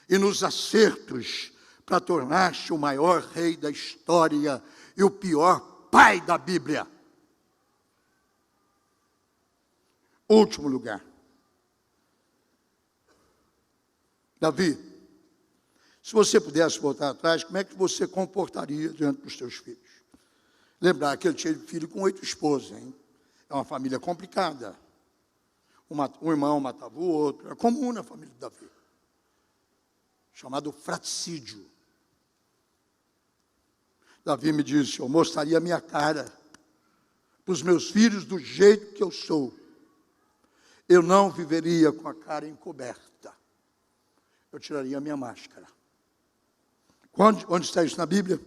e nos acertos para tornar-se o maior rei da história e o pior pai da Bíblia. Último lugar. Davi, se você pudesse voltar atrás, como é que você comportaria diante dos seus filhos? Lembrar que ele tinha filho com 8 esposas, hein? É uma família complicada. Um irmão matava o outro. Era comum na família de Davi. Chamado fratricídio. Davi me disse, eu mostraria a minha cara para os meus filhos do jeito que eu sou. Eu não viveria com a cara encoberta. Eu tiraria a minha máscara. Onde está isso na Bíblia?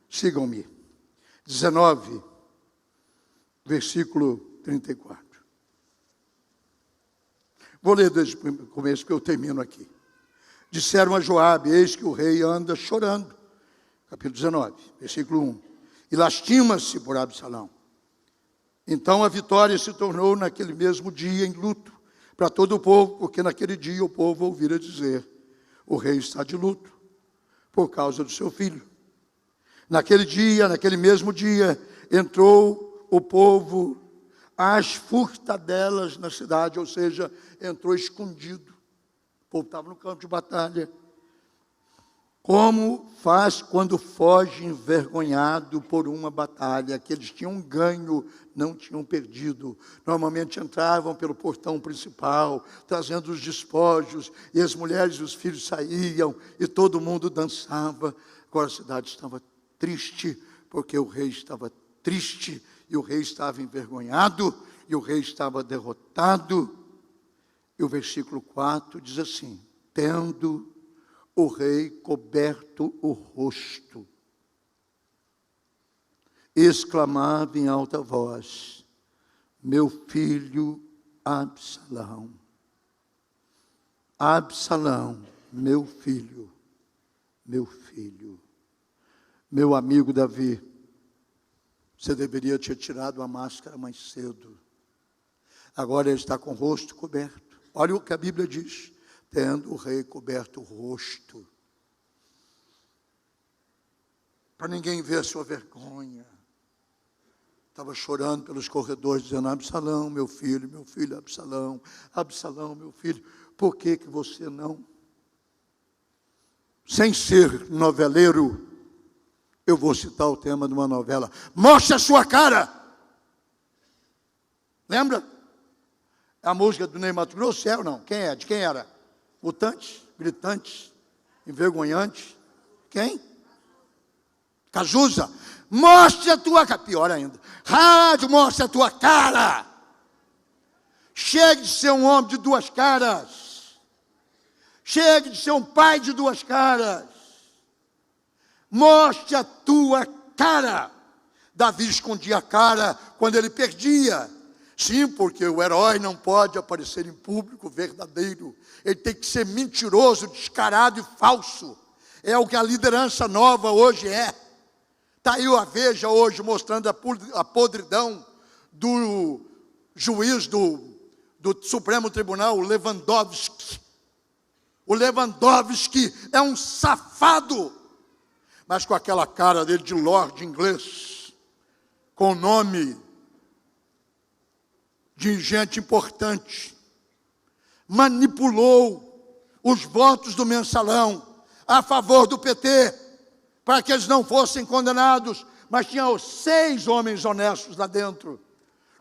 Sigam-me. 19, versículo 34. Vou ler desde o começo, que eu termino aqui. Disseram a Joabe, eis que o rei anda chorando. Capítulo 19, versículo 1. E lastima-se por Absalão. Então a vitória se tornou naquele mesmo dia em luto para todo o povo, porque naquele dia o povo ouvira dizer: o rei está de luto por causa do seu filho. Naquele dia, naquele mesmo dia, entrou o povo às furtadelas na cidade, ou seja, entrou escondido. O povo estava no campo de batalha. Como faz quando foge envergonhado por uma batalha, que eles tinham ganho, não tinham perdido. Normalmente entravam pelo portão principal, trazendo os despojos, e as mulheres e os filhos saíam, e todo mundo dançava. Agora a cidade estava triste, porque o rei estava triste, e o rei estava envergonhado, e o rei estava derrotado. E o versículo 4 diz assim: tendo o rei coberto o rosto, exclamava em alta voz: meu filho Absalão, Absalão, meu filho, meu amigo Davi, você deveria ter tirado a máscara mais cedo. Agora ele está com o rosto coberto. Olha o que a Bíblia diz: tendo o rei coberto o rosto, para ninguém ver a sua vergonha. Estava chorando pelos corredores, dizendo: Absalão, meu filho, Absalão, Absalão, meu filho. Por que você não? Sem ser noveleiro, eu vou citar o tema de uma novela: mostre a sua cara. Lembra? É a música do Ney Matogrosso, ou não? Quem é? De quem era? Mutantes, gritantes, envergonhantes. Quem? Cazuza. Mostre a tua cara. Pior ainda. Rádio, mostre a tua cara. Chegue de ser um homem de duas caras. Chegue de ser um pai de duas caras. Mostre a tua cara. Davi escondia a cara quando ele perdia. Sim, porque o herói não pode aparecer em público verdadeiro. Ele tem que ser mentiroso, descarado e falso. É o que a liderança nova hoje é. Está aí a Veja hoje mostrando a podridão do juiz do Supremo Tribunal, o Lewandowski. O Lewandowski é um safado, mas com aquela cara dele de lorde inglês, com o nome de gente importante, manipulou os votos do mensalão a favor do PT, para que eles não fossem condenados, mas tinha 6 homens honestos lá dentro,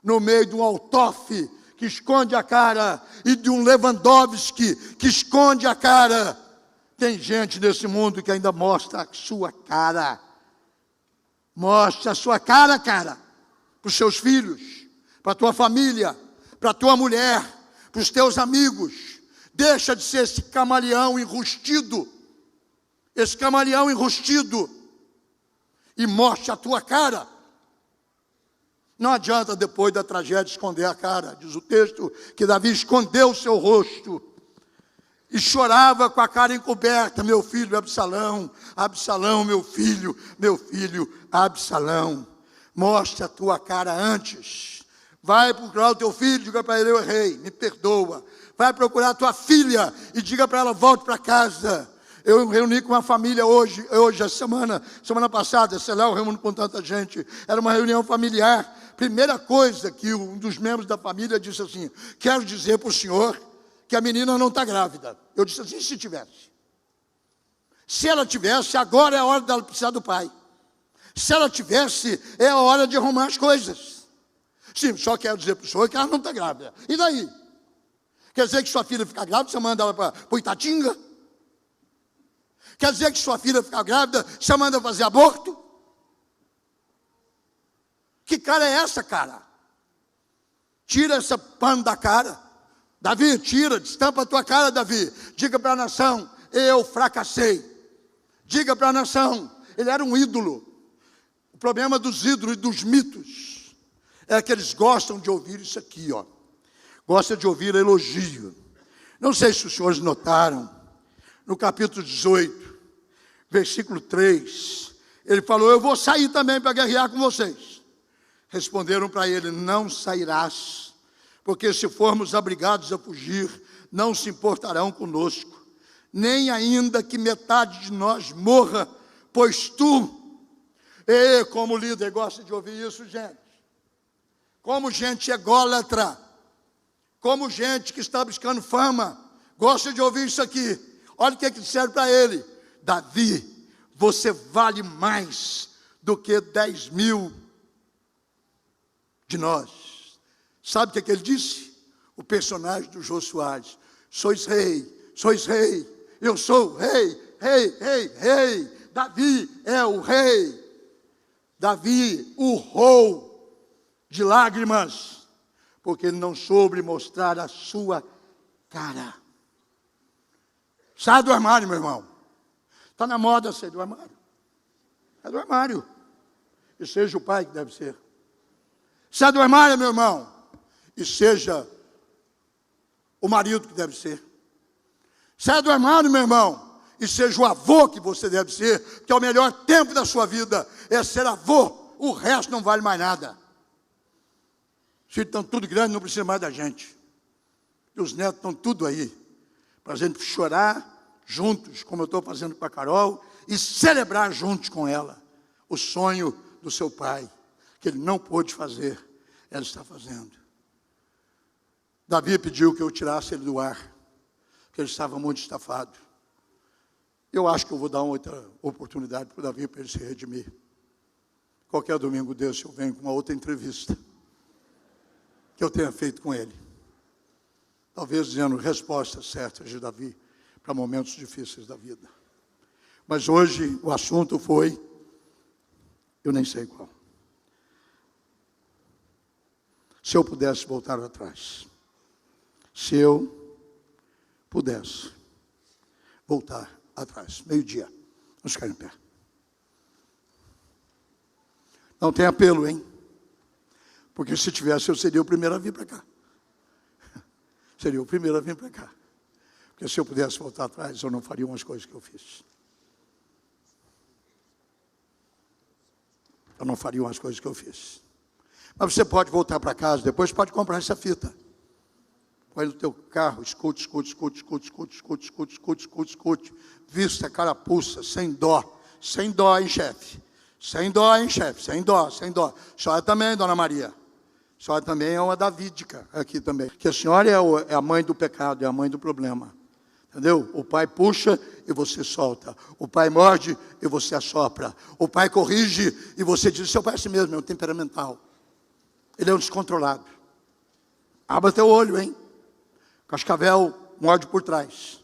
no meio de um Altoff que esconde a cara, e de um Lewandowski que esconde a cara. Tem gente nesse mundo que ainda mostra a sua cara. Mostra a sua cara, para os seus filhos, para a tua família, para a tua mulher, para os teus amigos. Deixa de ser esse camaleão enrustido. Esse camaleão enrustido. E mostre a tua cara. Não adianta depois da tragédia esconder a cara. Diz o texto que Davi escondeu o seu rosto e chorava com a cara encoberta: meu filho Absalão, Absalão, meu filho, Absalão. Mostre a tua cara antes. Vai procurar o teu filho, diga para ele: eu errei, me perdoa. Vai procurar a tua filha e diga para ela: volte para casa. Eu reuni com uma família hoje semana passada, sei lá, eu reúno com tanta gente. Era uma reunião familiar. Primeira coisa que um dos membros da família disse assim: quero dizer para o senhor que a menina não está grávida. Eu disse assim: se tivesse. Se ela tivesse, agora é a hora dela precisar do pai. Se ela tivesse, é a hora de arrumar as coisas. Sim, só quero dizer para o senhor que ela não está grávida. E daí? Quer dizer que sua filha fica grávida, você manda ela para o Itatinga? Quer dizer que sua filha fica grávida, você manda fazer aborto? Que cara é essa, cara? Tira essa pano da cara. Davi, tira, destampa a tua cara, Davi. Diga para a nação: eu fracassei. Diga para a nação: ele era um ídolo. O problema dos ídolos e dos mitos é que eles gostam de ouvir isso aqui, ó. Gostam de ouvir elogio. Não sei se os senhores notaram, no capítulo 18, versículo 3, ele falou: eu vou sair também para guerrear com vocês. Responderam para ele: não sairás, porque se formos obrigados a fugir, não se importarão conosco, nem ainda que metade de nós morra, pois tu, como líder gosta de ouvir isso, gente, como gente ególatra, como gente que está buscando fama, gosta de ouvir isso aqui. Olha o que disseram para ele: Davi, você vale mais do que 10.000 de nós. Sabe o que ele disse? O personagem do Jô Soares: sois rei, eu sou rei, rei. Davi é o rei. Davi urrou de lágrimas, porque ele não soube mostrar a sua cara. Sai do armário, meu irmão. Está na moda sair do armário. É do armário. E seja o pai que deve ser. Sai do armário, meu irmão. E seja o marido que deve ser. Sai do armário, meu irmão. E seja o avô que você deve ser. Que é o melhor tempo da sua vida. É ser avô. O resto não vale mais nada. Os filhos estão tudo grandes, não precisa mais da gente. E os netos estão tudo aí. Para a gente chorar juntos, como eu estou fazendo com a Carol, e celebrar juntos com ela o sonho do seu pai, que ele não pôde fazer, ela está fazendo. Davi pediu que eu tirasse ele do ar, porque ele estava muito estafado. Eu acho que eu vou dar uma outra oportunidade para o Davi, para ele se redimir. Qualquer domingo desse eu venho com uma outra entrevista que eu tenha feito com ele. Talvez dizendo respostas certas de Davi para momentos difíceis da vida. Mas hoje o assunto foi, eu nem sei qual. Se eu pudesse voltar atrás. Se eu pudesse voltar atrás. Meio-dia. Vamos ficar em pé. Não tem apelo, hein? Porque se tivesse, eu seria o primeiro a vir para cá. Seria o primeiro a vir para cá. Porque se eu pudesse voltar atrás, eu não faria umas coisas que eu fiz. Eu não faria umas coisas que eu fiz. Mas você pode voltar para casa, depois pode comprar essa fita. Põe no teu carro, escute. Vista a carapuça, sem dó. Sem dó, hein, chefe? Sem dó. Senhora também, dona Maria. A senhora também é uma davídica aqui também. Que a senhora é a mãe do pecado, é a mãe do problema. Entendeu? O pai puxa e você solta. O pai morde e você assopra. O pai corrige e você diz: seu pai é assim mesmo, é um temperamental. Ele é um descontrolado. Abra teu olho, hein? Cascavel morde por trás.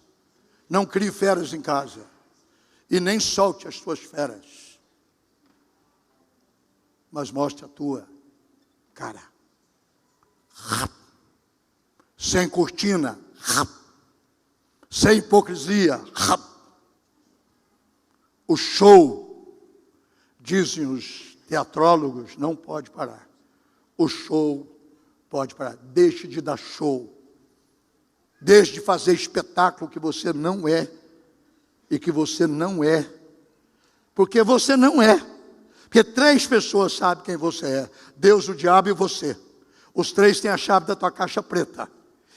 Não crie feras em casa. E nem solte as tuas feras. Mas mostre a tua cara. Sem cortina. Sem hipocrisia. O show, dizem os teatrólogos, não pode parar. O show pode parar. Deixe de dar show. Deixe de fazer espetáculo que você não é. E que você não é. Porque você não é. Porque 3 pessoas sabem quem você é. Deus, o diabo e você. Os 3 têm a chave da tua caixa preta.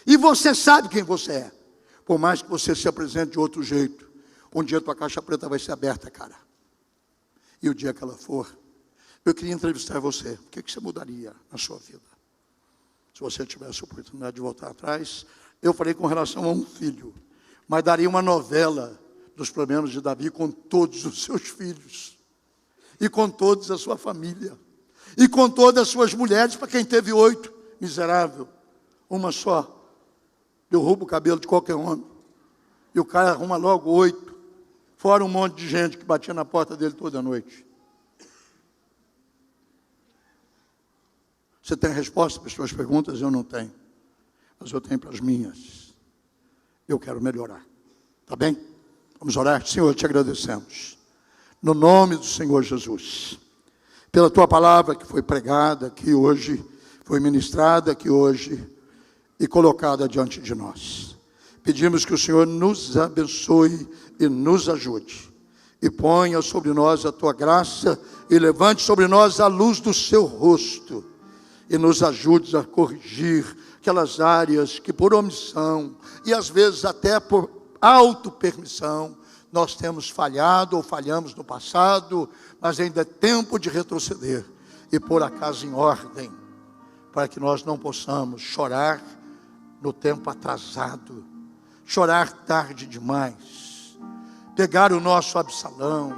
E você sabe quem você é. Por mais que você se apresente de outro jeito, um dia a tua caixa preta vai ser aberta, cara. E o dia que ela for, eu queria entrevistar você. O que você mudaria na sua vida? Se você tivesse a oportunidade de voltar atrás, eu falei com relação a um filho, mas daria uma novela dos problemas de Davi com todos os seus filhos. E com toda a sua família. E com todas as suas mulheres, para quem teve 8, miserável. Uma só. Derruba o cabelo de qualquer homem. E o cara arruma logo 8. Fora um monte de gente que batia na porta dele toda noite. Você tem resposta para as suas perguntas? Eu não tenho. Mas eu tenho para as minhas. Eu quero melhorar. Tá bem? Vamos orar? Senhor, te agradecemos. No nome do Senhor Jesus. Pela tua palavra que foi pregada aqui hoje, foi ministrada aqui hoje e colocada diante de nós. Pedimos que o Senhor nos abençoe e nos ajude. E ponha sobre nós a tua graça e levante sobre nós a luz do seu rosto. E nos ajude a corrigir aquelas áreas que por omissão e às vezes até por autopermissão nós temos falhado ou falhamos no passado, mas ainda é tempo de retroceder e pôr a casa em ordem, para que nós não possamos chorar no tempo atrasado, chorar tarde demais, pegar o nosso Absalão,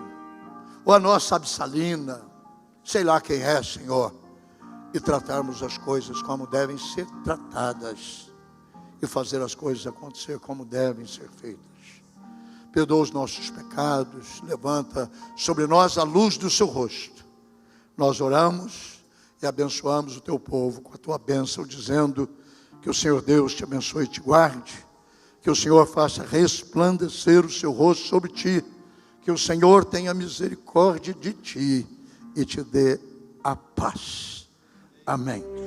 ou a nossa Absalina, sei lá quem é, Senhor, e tratarmos as coisas como devem ser tratadas, e fazer as coisas acontecer como devem ser feitas. Perdoa os nossos pecados, levanta sobre nós a luz do seu rosto. Nós oramos e abençoamos o teu povo com a tua bênção, dizendo que o Senhor Deus te abençoe e te guarde, que o Senhor faça resplandecer o seu rosto sobre ti, que o Senhor tenha misericórdia de ti e te dê a paz. Amém.